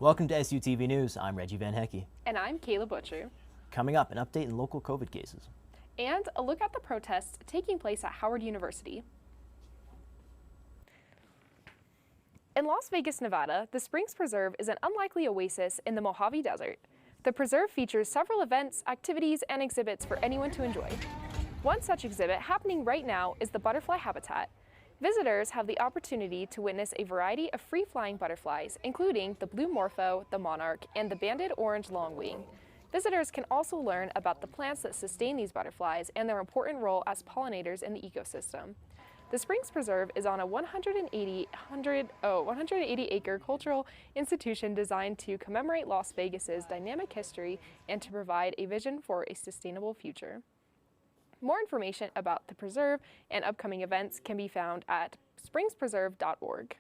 Welcome to SUTV News. I'm Reggie Van Hecke. And I'm Kayla Butcher. Coming up, an update in local COVID cases. And a look at the protests taking place at Howard University. In Las Vegas, Nevada, the Springs Preserve is an unlikely oasis in the Mojave Desert. The preserve features several events, activities, and exhibits for anyone to enjoy. One such exhibit happening right now is the butterfly habitat. Visitors have the opportunity to witness a variety of free-flying butterflies, including the blue morpho, the monarch, and the banded orange longwing. Visitors can also learn about the plants that sustain these butterflies and their important role as pollinators in the ecosystem. The Springs Preserve is on a 180-acre cultural institution designed to commemorate Las Vegas's dynamic history and to provide a vision for a sustainable future. More information about the preserve and upcoming events can be found at springspreserve.org.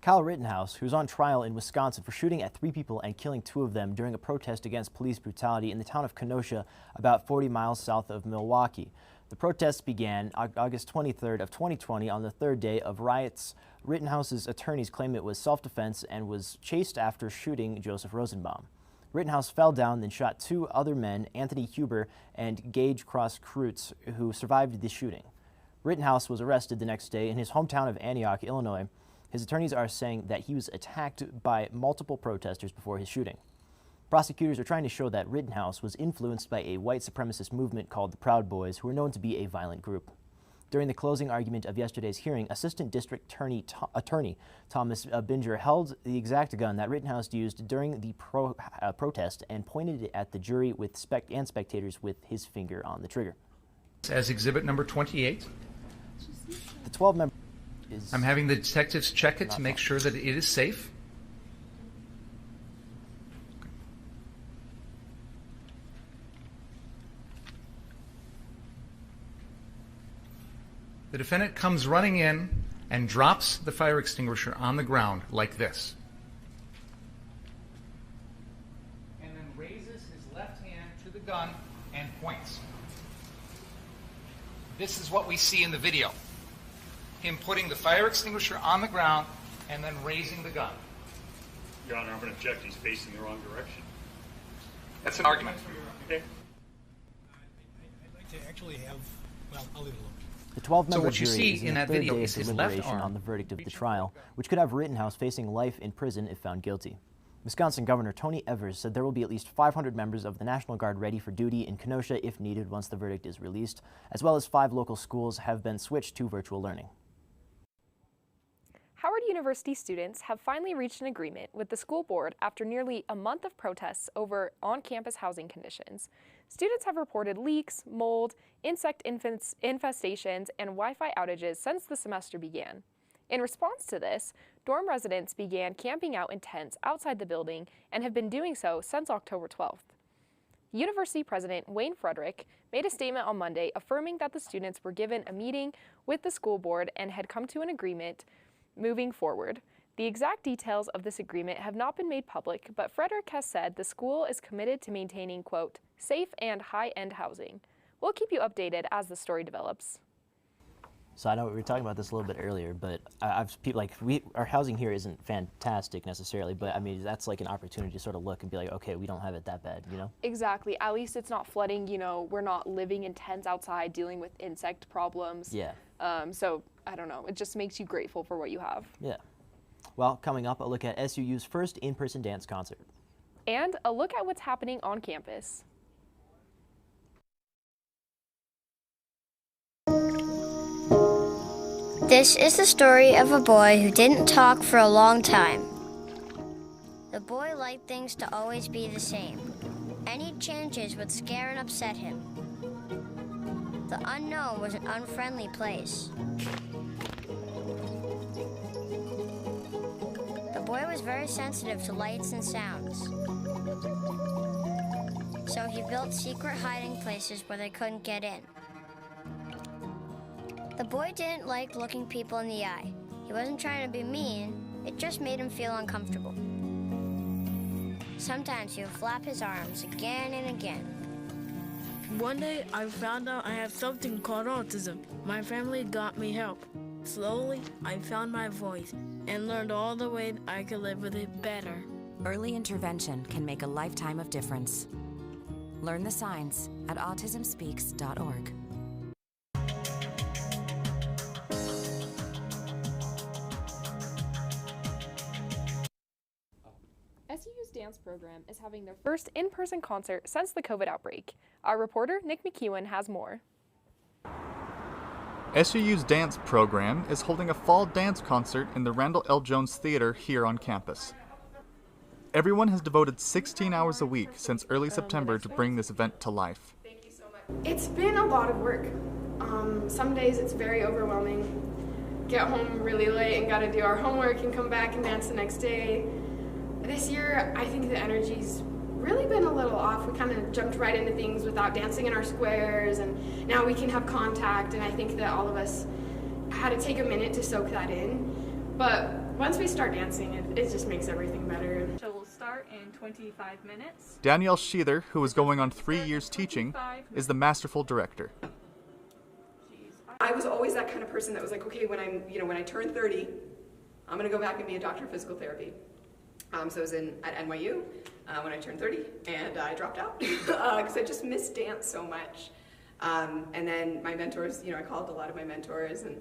Kyle Rittenhouse, who's on trial in Wisconsin for shooting at 3 people and killing 2 of them during a protest against police brutality in the town of Kenosha, about 40 miles south of Milwaukee. The protests began August 23rd of 2020 on the 3rd day of riots. Rittenhouse's attorneys claim it was self-defense and was chased after shooting Joseph Rosenbaum. Rittenhouse fell down, then shot 2 other men, Anthony Huber and Gage Cross-Kreutz, who survived the shooting. Rittenhouse was arrested the next day in his hometown of Antioch, Illinois. His attorneys are saying that he was attacked by multiple protesters before his shooting. Prosecutors are trying to show that Rittenhouse was influenced by a white supremacist movement called the Proud Boys, who are known to be a violent group. During the closing argument of yesterday's hearing, Assistant District Attorney Thomas Binger held the exact gun that Rittenhouse used during the protest and pointed it at the jury with spectators with his finger on the trigger. As exhibit number 28. The 12-member is... I'm having the detectives check it to make sure that it is safe. The defendant comes running in and drops the fire extinguisher on the ground like this. And then raises his left hand to the gun and points. This is what we see in the video. Him putting the fire extinguisher on the ground and then raising the gun. Your Honor, I'm going to object. He's facing the wrong direction. That's an argument. Okay. I'd like to actually have, well, I'll leave it alone. The 12-member what you jury see is in that the 3rd video day is of his left deliberation arm. on the verdict of the trial, which could have Rittenhouse facing life in prison if found guilty. Wisconsin Governor Tony Evers said there will be at least 500 members of the National Guard ready for duty in Kenosha if needed once the verdict is released, as well as 5 local schools have been switched to virtual learning. Howard University students have finally reached an agreement with the school board after nearly a month of protests over on-campus housing conditions. Students have reported leaks, mold, insect infestations, and Wi-Fi outages since the semester began. In response to this, dorm residents began camping out in tents outside the building and have been doing so since October 12th. University President Wayne Frederick made a statement on Monday affirming that the students were given a meeting with the school board and had come to an agreement moving forward. The exact details of this agreement have not been made public, but Frederick has said the school is committed to maintaining, quote, safe and high-end housing. We'll keep you updated as the story develops. So I know we were talking about this a little bit earlier, but our housing here isn't fantastic necessarily, but I mean, that's like an opportunity to sort of look and be like, okay, we don't have it that bad, you know? Exactly. At least it's not flooding, you know, we're not living in tents outside dealing with insect problems. Yeah. So, I don't know, it just makes you grateful for what you have. Yeah. Well, coming up, a look at SUU's first in-person dance concert. And a look at what's happening on campus. This is the story of a boy who didn't talk for a long time. The boy liked things to always be the same. Any changes would scare and upset him. The unknown was an unfriendly place. The boy was very sensitive to lights and sounds. So he built secret hiding places where they couldn't get in. The boy didn't like looking people in the eye. He wasn't trying to be mean, it just made him feel uncomfortable. Sometimes he would flap his arms again and again. One day I found out I have something called autism. My family got me help. Slowly, I found my voice and learned all the ways I could live with it better. Early intervention can make a lifetime of difference. Learn the signs at autismspeaks.org. SU's dance program is having their first in-person concert since the COVID outbreak. Our reporter, Nick McEwen, has more. SU's dance program is holding a fall dance concert in the Randall L. Jones Theater here on campus. Everyone has devoted 16 hours a week since early September to bring this event to life. It's been a lot of work. Some days it's very overwhelming. Get home really late and gotta do our homework and come back and dance the next day. This year, I think the energy's really been a little off. We kind of jumped right into things without dancing in our squares, and now we can have contact, and I think that all of us had to take a minute to soak that in. But once we start dancing, it just makes everything better. So we'll start in 25 minutes. Danielle Sheather, who is going on 3 years teaching, is the masterful director. I was always that kind of person that was like, okay, when I turn 30, I'm gonna go back and be a doctor of physical therapy. So I was at NYU when I turned 30, and I dropped out because I just missed dance so much. And then my mentors, I called a lot of my mentors, and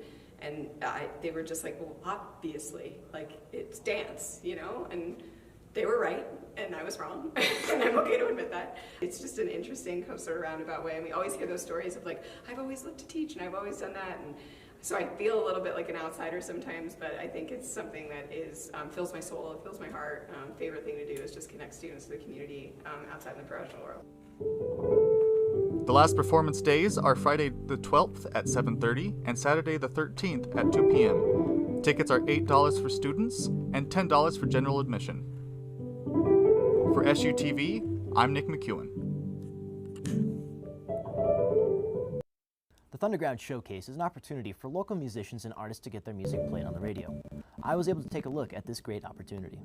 they were just like, well, obviously, like, it's dance, and they were right, and I was wrong, and I'm okay to admit that. It's just an interesting sort of roundabout way, and we always hear those stories of like, I've always loved to teach, and I've always done that, and so I feel a little bit like an outsider sometimes, but I think it's something that fills my soul, it fills my heart. Favorite thing to do is just connect students to the community outside in the professional world. The last performance days are Friday the 12th at 7:30 and Saturday the 13th at 2 p.m. Tickets are $8 for students and $10 for general admission. For SUTV, I'm Nick McEwen. The Thunderground Showcase is an opportunity for local musicians and artists to get their music played on the radio. I was able to take a look at this great opportunity.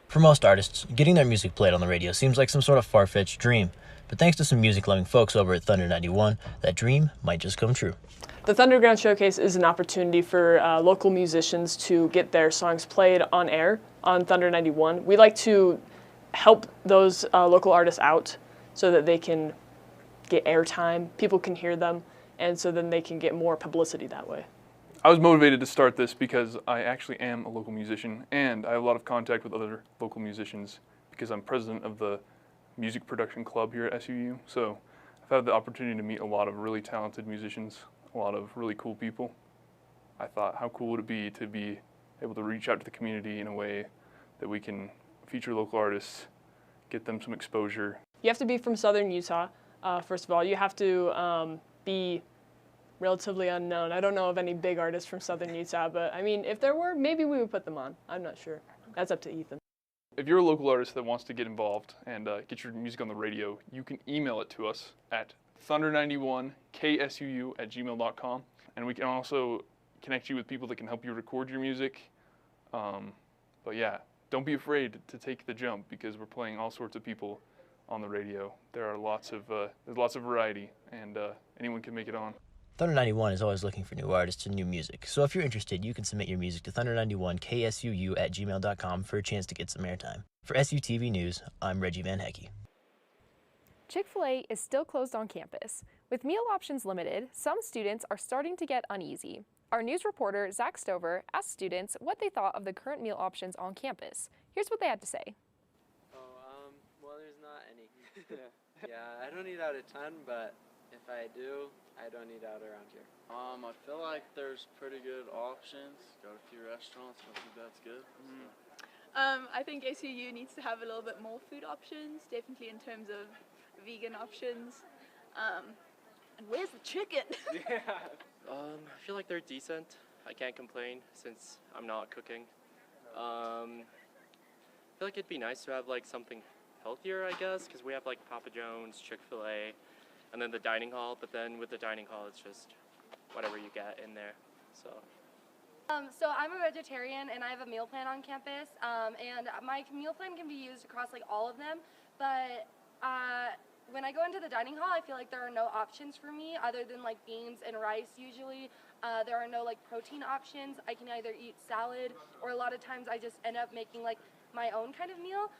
For most artists, getting their music played on the radio seems like some sort of far-fetched dream, but thanks to some music-loving folks over at Thunder 91, that dream might just come true. The Thunderground Showcase is an opportunity for local musicians to get their songs played on air on Thunder 91. We like to help those local artists out so that they can get airtime, people can hear them, and so then they can get more publicity that way. I was motivated to start this because I actually am a local musician, and I have a lot of contact with other local musicians because I'm president of the music production club here at SUU. So I've had the opportunity to meet a lot of really talented musicians, a lot of really cool people. I thought, how cool would it be to be able to reach out to the community in a way that we can feature local artists, get them some exposure. You have to be from Southern Utah, first of all. You have to be relatively unknown. I don't know of any big artists from Southern Utah, but I mean, if there were, maybe we would put them on. I'm not sure. That's up to Ethan. If you're a local artist that wants to get involved and get your music on the radio, you can email it to us at thunder91ksuu@gmail.com, and we can also connect you with people that can help you record your music. But yeah, don't be afraid to take the jump because we're playing all sorts of people on the radio. There are there's lots of variety, and anyone can make it on. Thunder 91 is always looking for new artists and new music, so if you're interested, you can submit your music to thunder91ksuu@gmail.com for a chance to get some airtime. For SUTV News, I'm Reggie Van Hecke. Chick-fil-A is still closed on campus. With meal options limited, some students are starting to get uneasy. Our news reporter, Zach Stover, asked students what they thought of the current meal options on campus. Here's what they had to say. Well, there's not any. Yeah, I don't eat out a ton, but if I do, I don't eat out around here. I feel like there's pretty good options. Got a few restaurants, I think that's good. I think SUU needs to have a little bit more food options, definitely in terms of vegan options. And where's the chicken? Yeah. I feel like they're decent. I can't complain since I'm not cooking. I feel like it'd be nice to have like something healthier, I guess, because we have like Papa John's, Chick-fil-A, and then the dining hall. But then with the dining hall, it's just whatever you get in there. So I'm a vegetarian and I have a meal plan on campus, and my meal plan can be used across like all of them, but when I go into the dining hall, I feel like there are no options for me other than like beans and rice usually. There are no like protein options. I can either eat salad or a lot of times I just end up making like my own kind of meal.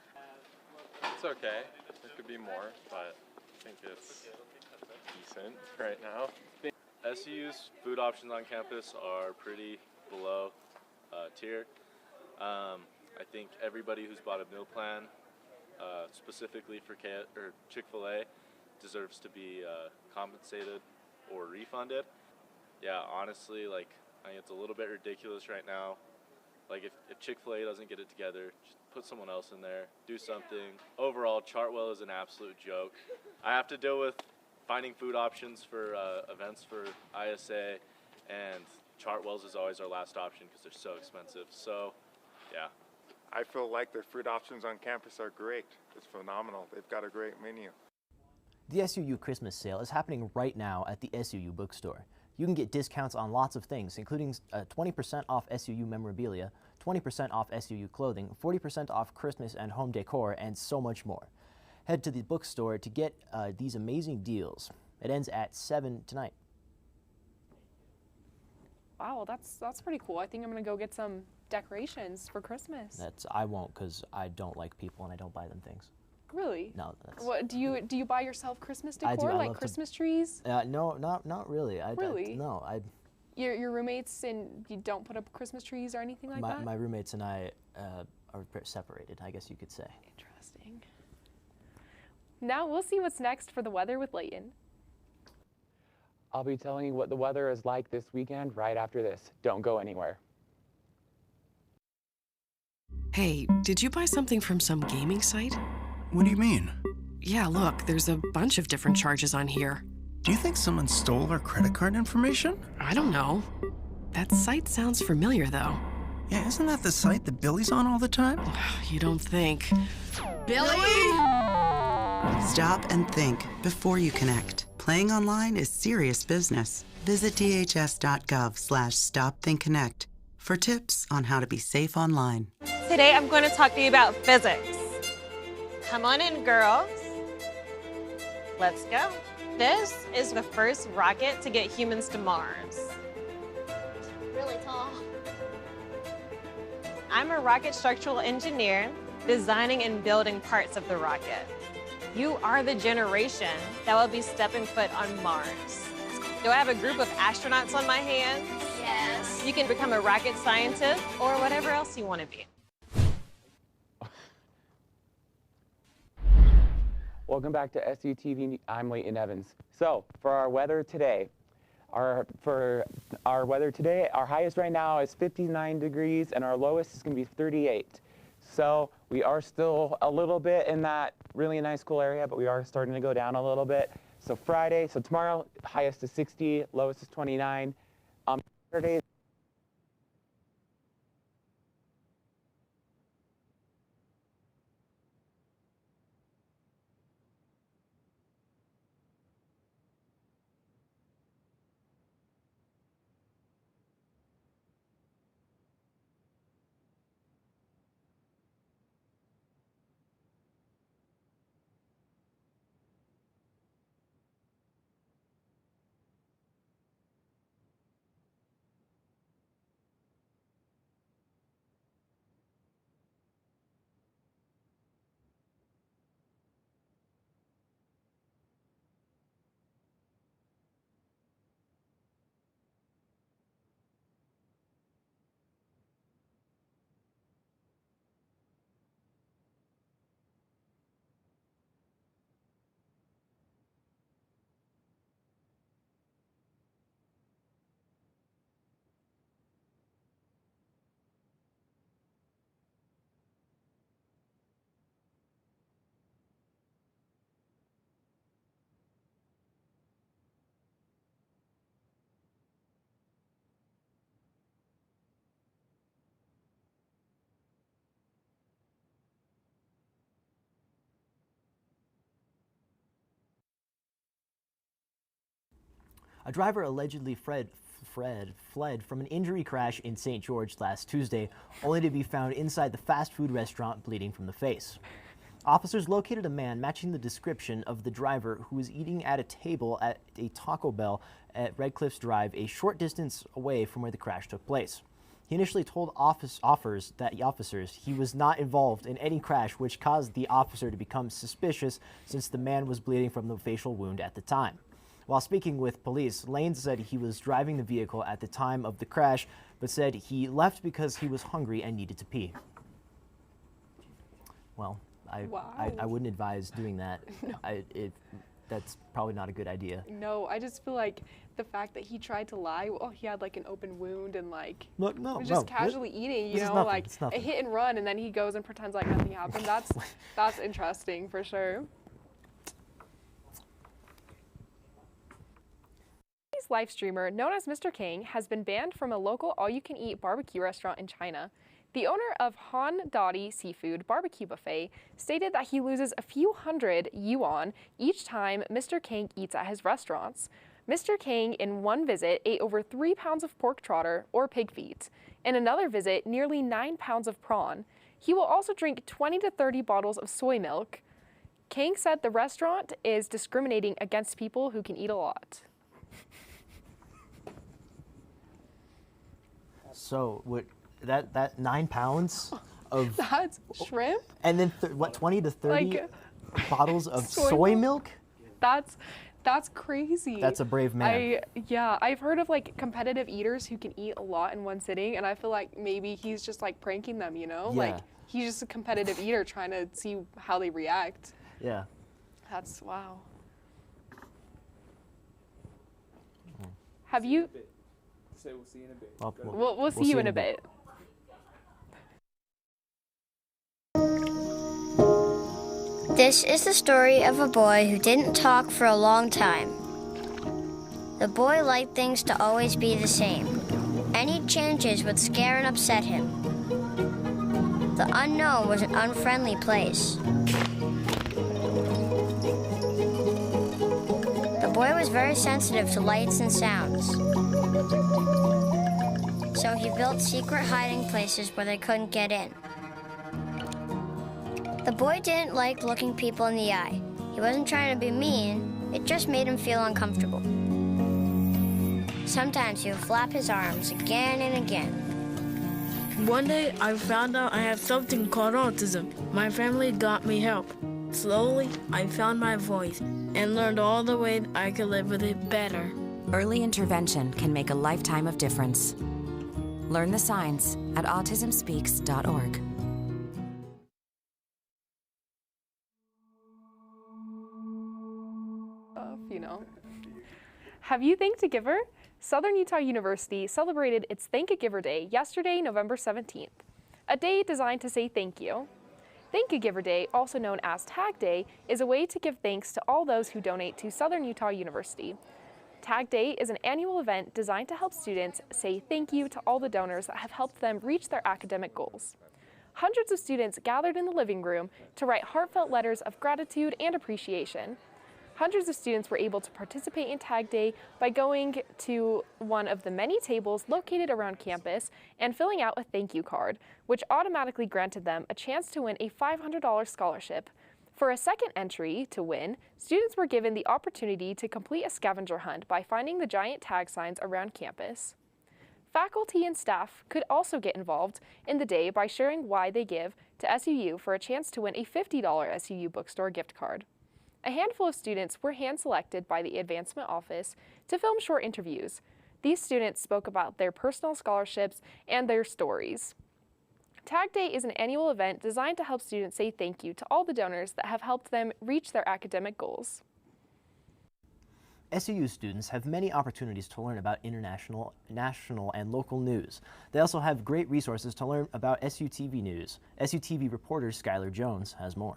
It's okay. There could be more, but I think it's decent right now. SU's food options on campus are pretty below tier. I think everybody who's bought a meal plan specifically for Chick-fil-A deserves to be compensated or refunded. Yeah, honestly, like, I think it's a little bit ridiculous right now. Like, if Chick-fil-A doesn't get it together, just put someone else in there, do something. Overall, Chartwell is an absolute joke. I have to deal with finding food options for events for ISA, and Chartwell's is always our last option because they're so expensive. So, yeah. I feel like their food options on campus are great. It's phenomenal. They've got a great menu. The SUU Christmas Sale is happening right now at the SUU bookstore. You can get discounts on lots of things, including 20% off SUU memorabilia, 20% off SUU clothing, 40% off Christmas and home decor, and so much more. Head to the bookstore to get these amazing deals. It ends at 7 tonight. Wow, that's pretty cool. I think I'm gonna go get some decorations for Christmas. I won't, because I don't like people and I don't buy them things. Really? No. What do you buy yourself Christmas decor? I do. Like Christmas trees? No, not really. Really? No. Your roommates and you don't put up Christmas trees or anything like that? My roommates and I are separated, I guess you could say. Interesting. Now we'll see what's next for the weather with Layton. I'll be telling you what the weather is like this weekend right after this. Don't go anywhere. Hey, did you buy something from some gaming site? What do you mean? Yeah, look, there's a bunch of different charges on here. Do you think someone stole our credit card information? I don't know. That site sounds familiar, though. Yeah, isn't that the site that Billy's on all the time? You don't think. Billy! Stop and think before you connect. Playing online is serious business. Visit dhs.gov/stopthinkconnect for tips on how to be safe online. Today I'm going to talk to you about physics. Come on in, girls. Let's go. This is the first rocket to get humans to Mars. Really tall. I'm a rocket structural engineer, designing and building parts of the rocket. You are the generation that will be stepping foot on Mars. Do I have a group of astronauts on my hands? Yes. You can become a rocket scientist or whatever else you want to be. Welcome back to SUTV. I'm Layton Evans. So for our weather today, our highest right now is 59 degrees and our lowest is going to be 38. So we are still a little bit in that really nice cool area, but we are starting to go down a little bit. So tomorrow, highest is 60, lowest is 29. Saturday, A driver allegedly fled from an injury crash in St. George last Tuesday, only to be found inside the fast food restaurant bleeding from the face. Officers located a man matching the description of the driver who was eating at a table at a Taco Bell at Red Cliffs Drive, a short distance away from where the crash took place. He initially told officers he was not involved in any crash, which caused the officer to become suspicious since the man was bleeding from the facial wound at the time. While speaking with police, Lane said he was driving the vehicle at the time of the crash, but said he left because he was hungry and needed to pee. Well, I wouldn't advise doing that. No. That's probably not a good idea. No, I just feel like the fact that he tried to lie, well, he had like an open wound and like no, was just casually eating, you know, like a hit and run, and then he goes and pretends like nothing happened. That's interesting for sure. Live streamer known as Mr. King has been banned from a local all-you-can-eat barbecue restaurant in China. The owner of Han Dadi Seafood Barbecue Buffet stated that he loses a few hundred yuan each time Mr. King eats at his restaurants. Mr. King, in one visit, ate over 3 pounds of pork trotter or pig feet. In another visit, nearly 9 pounds of prawn. He will also drink 20 to 30 bottles of soy milk. King said the restaurant is discriminating against people who can eat a lot. So that 9 pounds of that's shrimp, and then 20 to 30 bottles of soy milk. That's crazy. That's a brave man. I've heard of like competitive eaters who can eat a lot in one sitting, and I feel like maybe he's just like pranking them, you know? Yeah. Like he's just a competitive eater trying to see how they react. Yeah. That's wow. Have you? So we'll see you in a bit. We'll see you in a bit. This is the story of a boy who didn't talk for a long time. The boy liked things to always be the same. Any changes would scare and upset him. The unknown was an unfriendly place. The boy was very sensitive to lights and sounds. So he built secret hiding places where they couldn't get in. The boy didn't like looking people in the eye. He wasn't trying to be mean, it just made him feel uncomfortable. Sometimes he would flap his arms again and again. One day I found out I have something called autism. My family got me help. Slowly, I found my voice and learned all the ways I could live with it better. Early intervention can make a lifetime of difference. Learn the signs at autismspeaks.org. You know. Have you thanked a giver? Southern Utah University celebrated its Thank a Giver Day yesterday, November 17th, a day designed to say thank you. Thank a Giver Day, also known as Tag Day, is a way to give thanks to all those who donate to Southern Utah University. Tag Day is an annual event designed to help students say thank you to all the donors that have helped them reach their academic goals. Hundreds of students gathered in the living room to write heartfelt letters of gratitude and appreciation. Hundreds of students were able to participate in Tag Day by going to one of the many tables located around campus and filling out a thank you card, which automatically granted them a chance to win a $500 scholarship. For a second entry to win, students were given the opportunity to complete a scavenger hunt by finding the giant tag signs around campus. Faculty and staff could also get involved in the day by sharing why they give to SUU for a chance to win a $50 SUU bookstore gift card. A handful of students were hand-selected by the Advancement Office to film short interviews. These students spoke about their personal scholarships and their stories. Tag Day is an annual event designed to help students say thank you to all the donors that have helped them reach their academic goals. SUU students have many opportunities to learn about international, national, and local news. They also have great resources to learn about SUTV News. SUTV reporter Skylar Jones has more.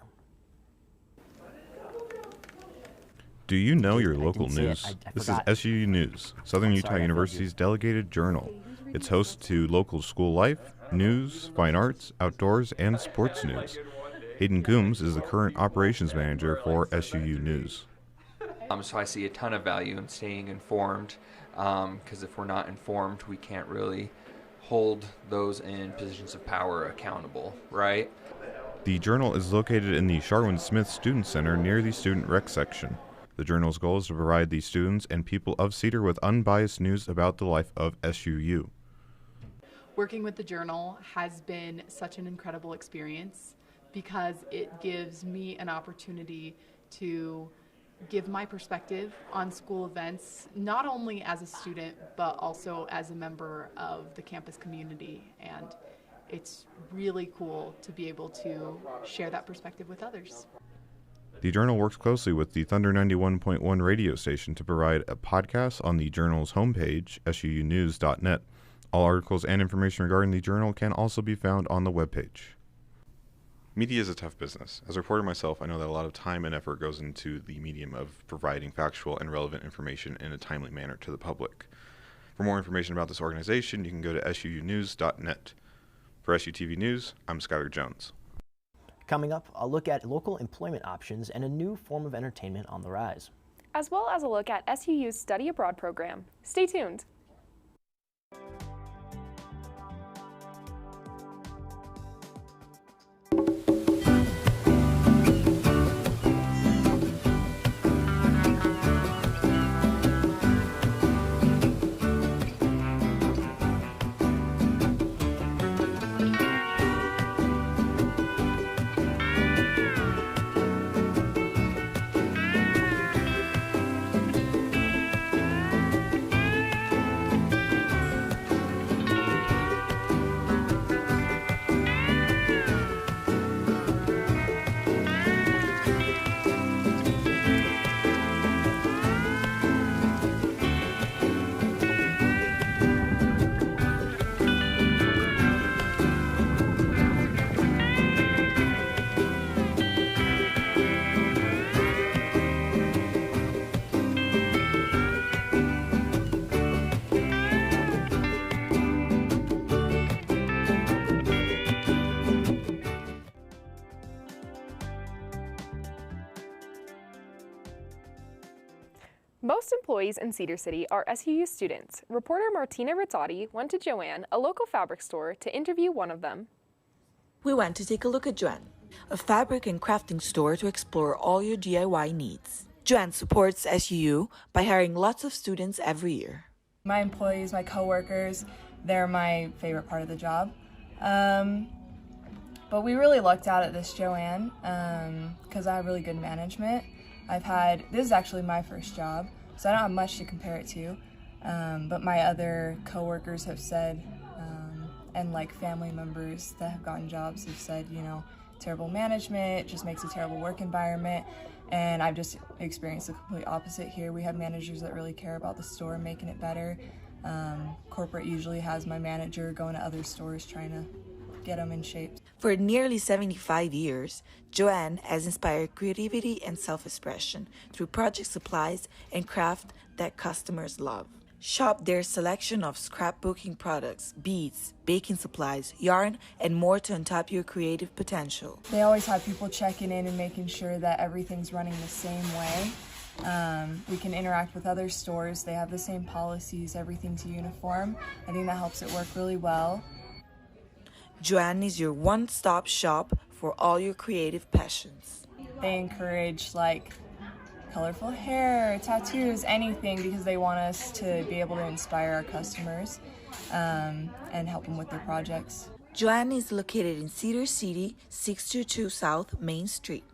Do you know your local news? This is SUU News, Southern Utah University's delegated journal. It's host to local school life, news, fine arts, outdoors, and sports news. Hayden Coombs is the current operations manager for SUU News. So I see a ton of value in staying informed, because if we're not informed, we can't really hold those in positions of power accountable, right? The Journal is located in the Sharwin Smith Student Center near the Student Rec section. The Journal's goal is to provide the students and people of Cedar with unbiased news about the life of SUU. Working with the Journal has been such an incredible experience because it gives me an opportunity to give my perspective on school events, not only as a student, but also as a member of the campus community. And it's really cool to be able to share that perspective with others. The Journal works closely with the Thunder 91.1 radio station to provide a podcast on the Journal's homepage, SUTVNews.net. All articles and information regarding the Journal can also be found on the webpage. Media is a tough business. As a reporter myself, I know that a lot of time and effort goes into the medium of providing factual and relevant information in a timely manner to the public. For more information about this organization, you can go to SUTVNews.net. For SUTV News, I'm Skylar Jones. Coming up, a look at local employment options and a new form of entertainment on the rise. As well as a look at SUU's Study Abroad program. Stay tuned. Most employees in Cedar City are SUU students. Reporter Martina Rizzotti went to Joanne, a local fabric store, to interview one of them. We went to take a look at Joanne, a fabric and crafting store to explore all your DIY needs. Joanne supports SUU by hiring lots of students every year. My employees, my coworkers, they're my favorite part of the job. But we really lucked out at this Joanne because I have really good management. This is actually my first job, so I don't have much to compare it to, but my other coworkers have said, and like family members that have gotten jobs have said, you know, terrible management, it just makes a terrible work environment, and I've just experienced the complete opposite here. We have managers that really care about the store and making it better. Corporate usually has my manager going to other stores trying to get them in shape. For nearly 75 years, Joanne has inspired creativity and self-expression through project supplies and craft that customers love. Shop their selection of scrapbooking products, beads, baking supplies, yarn, and more to untap your creative potential. They always have people checking in and making sure that everything's running the same way. We can interact with other stores. They have the same policies, everything's uniform. I think that helps it work really well. Joanne is your one-stop shop for all your creative passions. They encourage like colorful hair, tattoos, anything, because they want us to be able to inspire our customers and help them with their projects. Joanne is located in Cedar City, 622 South Main Street.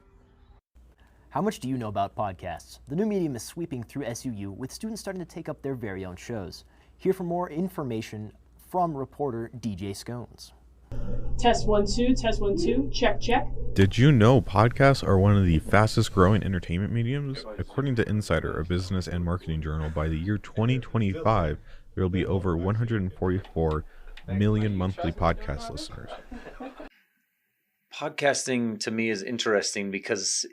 How much do you know about podcasts? The new medium is sweeping through SUU, with students starting to take up their very own shows. Here for more information from reporter DJ Scones. Test 1 2, test 1 2, check check. Did you know podcasts are one of the fastest growing entertainment mediums? According to Insider, a business and marketing journal, by the year 2025, there will be over 144 million monthly podcast listeners. Podcasting to me is interesting because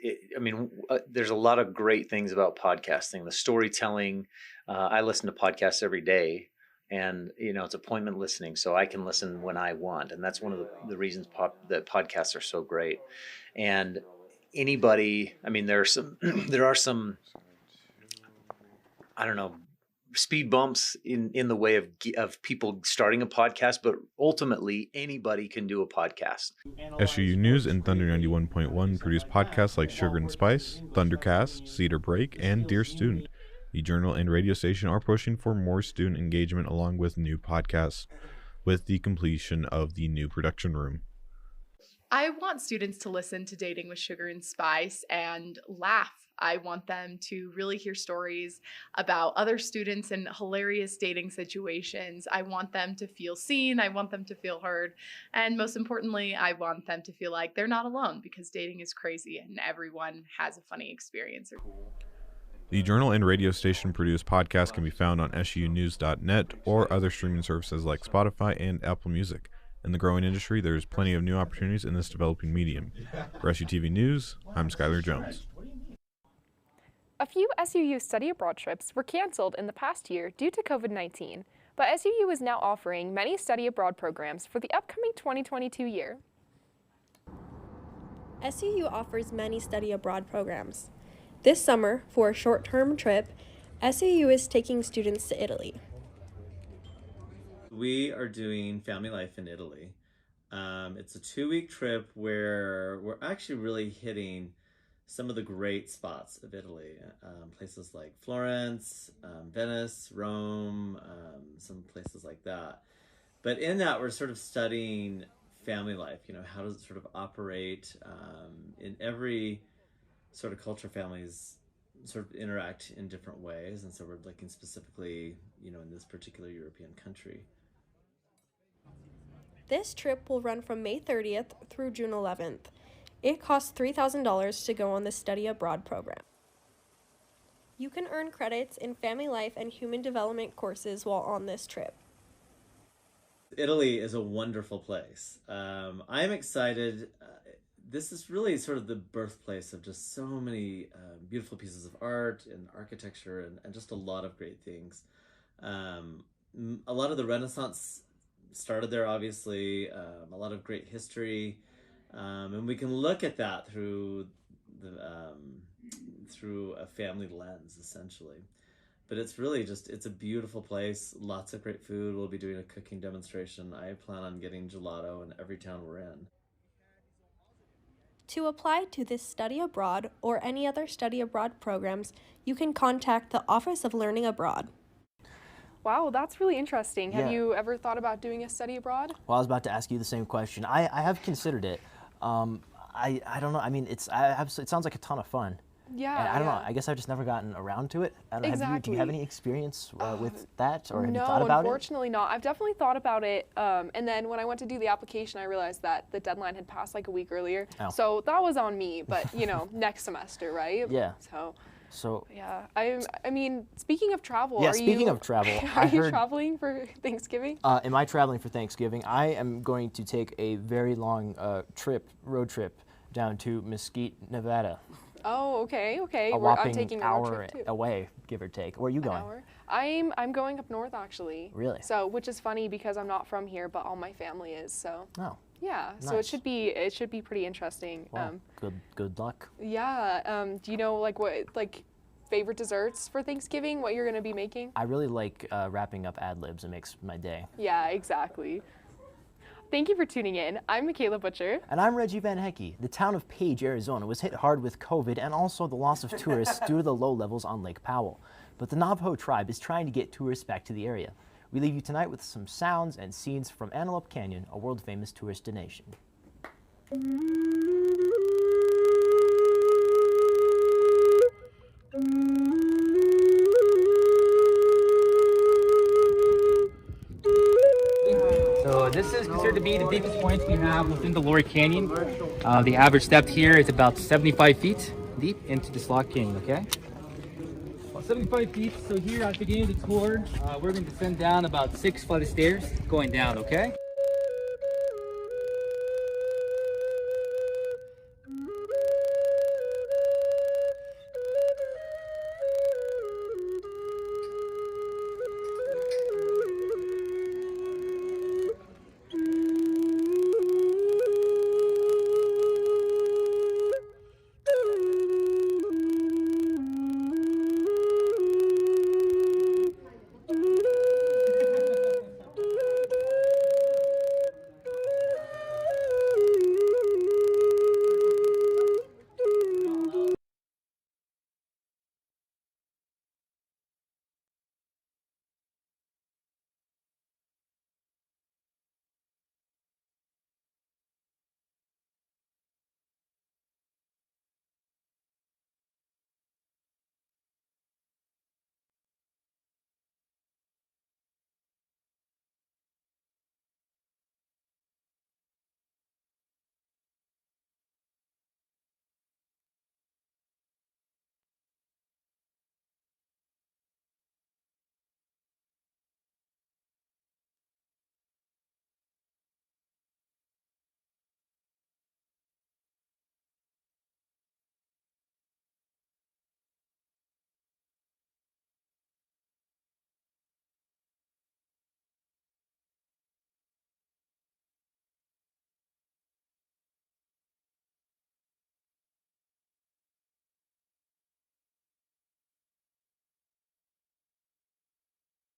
there's a lot of great things about podcasting. The storytelling, I listen to podcasts every day. And, you know, it's appointment listening, so I can listen when I want. And that's one of the reasons that podcasts are so great. And anybody, there are some, I don't know, speed bumps in the way of people starting a podcast, but ultimately anybody can do a podcast. SUU News and Thunder 91.1 produce podcasts like Sugar and Spice, Thundercast, Cedar Break, and Dear Student. The journal and radio station are pushing for more student engagement along with new podcasts with the completion of the new production room. I want students to listen to Dating with Sugar and Spice and laugh. I want them to really hear stories about other students in hilarious dating situations. I want them to feel seen. I want them to feel heard. And most importantly, I want them to feel like they're not alone, because dating is crazy and everyone has a funny experience. The journal and radio station produced podcasts can be found on SUnews.net or other streaming services like Spotify and Apple Music. In the growing industry, there is plenty of new opportunities in this developing medium. For SUTV News, I'm Skylar Jones. A few SUU study abroad trips were canceled in the past year due to COVID-19, but SUU is now offering many study abroad programs for the upcoming 2022 year. SUU offers many study abroad programs. This summer, for a short-term trip, SUU is taking students to Italy. We are doing Family Life in Italy. It's a 2-week trip where we're actually really hitting some of the great spots of Italy. Places like Florence, Venice, Rome, some places like that. But in that, we're sort of studying family life. You know, how does it sort of operate in every sort of culture? Families sort of interact in different ways, and so we're looking specifically, you know, in this particular European country. This trip will run from May 30th through June 11th. It costs $3,000 to go on the study abroad program. You can earn credits in family life and human development courses while on this trip. Italy is a wonderful place. I'm excited. This is really sort of the birthplace of just so many beautiful pieces of art and architecture and just a lot of great things. A lot of the Renaissance started there, obviously, a lot of great history. And we can look at that through a family lens, essentially. But it's really it's a beautiful place, lots of great food. We'll be doing a cooking demonstration. I plan on getting gelato in every town we're in. To apply to this study abroad or any other study abroad programs, you can contact the Office of Learning Abroad. Wow, that's really interesting. Yeah. Have you ever thought about doing a study abroad? Well, I was about to ask you the same question. I have considered it. I don't know. I mean, it sounds like a ton of fun. Yeah. And I don't know. I guess I've just never gotten around to it. I don't know, do you have any experience with that, or have you thought about it? No, unfortunately not. I've definitely thought about it. And then when I went to do the application, I realized that the deadline had passed like a week earlier. Oh. So that was on me. But you know, next semester, right? Yeah. So yeah, I mean, speaking of travel, yeah, speaking of travel, are you traveling for Thanksgiving? Am I traveling for Thanksgiving? I am going to take a very long road trip down to Mesquite, Nevada. Oh, okay. I'm taking a a road hour trip too. away, give or take. Where are you going? I'm going up north, actually. Really? So, which is funny because I'm not from here, but all my family is. So. Oh. Yeah. Nice. So it should be pretty interesting. Wow. Good luck. Yeah. Do you know what favorite desserts for Thanksgiving? What you're gonna be making? I really like wrapping up ad libs. It makes my day. Yeah, exactly. Thank you for tuning in. I'm Michaela Butcher. And I'm Reggie Van Hecke. The town of Page, Arizona was hit hard with COVID and also the loss of tourists due to the low levels on Lake Powell. But the Navajo tribe is trying to get tourists back to the area. We leave you tonight with some sounds and scenes from Antelope Canyon, a world-famous tourist destination. So this is considered to be the deepest point we have within the Lower Canyon. The average depth here is about 75 feet deep into this lock canyon, okay? About 75 feet, so here at the beginning of the tour, we're going to descend down about 6 flights of stairs going down, okay?